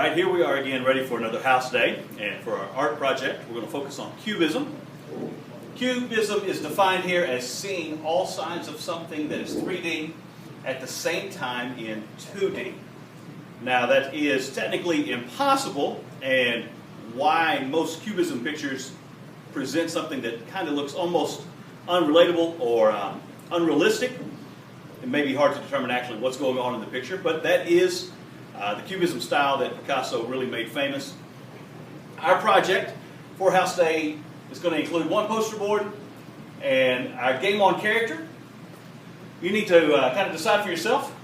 Alright, here we are again ready for another house day, and for our art project we're going to focus on Cubism. Cubism is defined here as seeing all sides of something that is 3D at the same time in 2D. Now that is technically impossible, and why most Cubism pictures present something that kind of looks almost unrelatable or unrealistic. It may be hard to determine actually what's going on in the picture, but that is the Cubism style that Picasso really made famous. Our project for House Day is going to include one poster board and our game on character. You need to kind of decide for yourself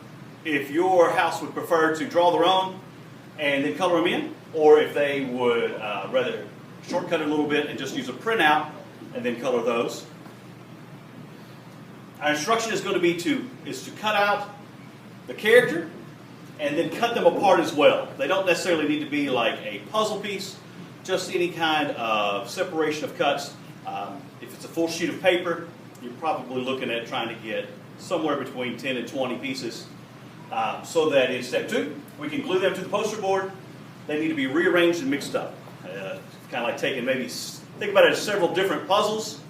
if your house would prefer to draw their own and then color them in, or if they would rather shortcut it a little bit and just use a printout and then color those. Our instruction is going to be to cut out the character and then cut them apart as well. They don't necessarily need to be like a puzzle piece, just any kind of separation of cuts. If it's a full sheet of paper, you're probably looking at trying to get somewhere between 10 and 20 pieces so that in step 2, we can glue them to the poster board. They need to be rearranged and mixed up. Kind of like taking think about it as several different puzzles,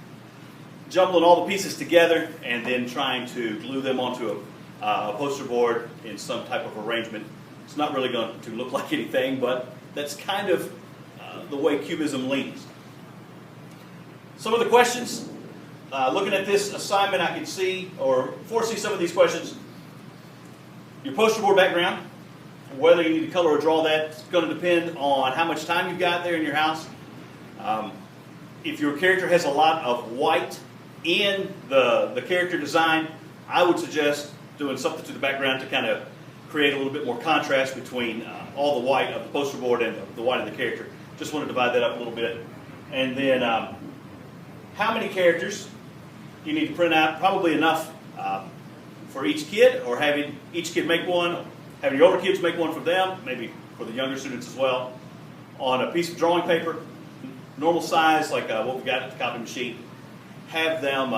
jumbling all the pieces together, and then trying to glue them onto a poster board in some type of arrangement. It's not really going to look like anything, but that's kind of the way Cubism leans. Some of the questions, looking at this assignment, I can see or foresee some of these questions. Your poster board background, whether you need to color or draw that, is going to depend on how much time you've got there in your house. If your character has a lot of white in the character design, I would suggest doing something to the background to kind of create a little bit more contrast between all the white of the poster board and the white of the character. Just want to divide that up a little bit. And then how many characters you need to print out, probably enough for each kid, or having each kid make one, having your older kids make one for them, maybe for the younger students as well, on a piece of drawing paper, normal size like what we got at the copy machine. Have them,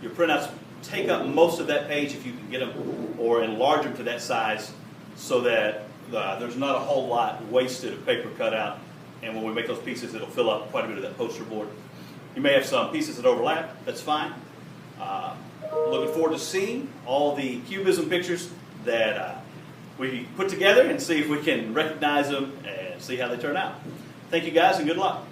your printouts, take up most of that page if you can get them, or enlarge them to that size so that there's not a whole lot wasted of paper cut out, and when we make those pieces it'll fill up quite a bit of that poster board. You may have some pieces that overlap, that's fine. Looking forward to seeing all the Cubism pictures that we put together and see if we can recognize them and see how they turn out. Thank you guys and good luck.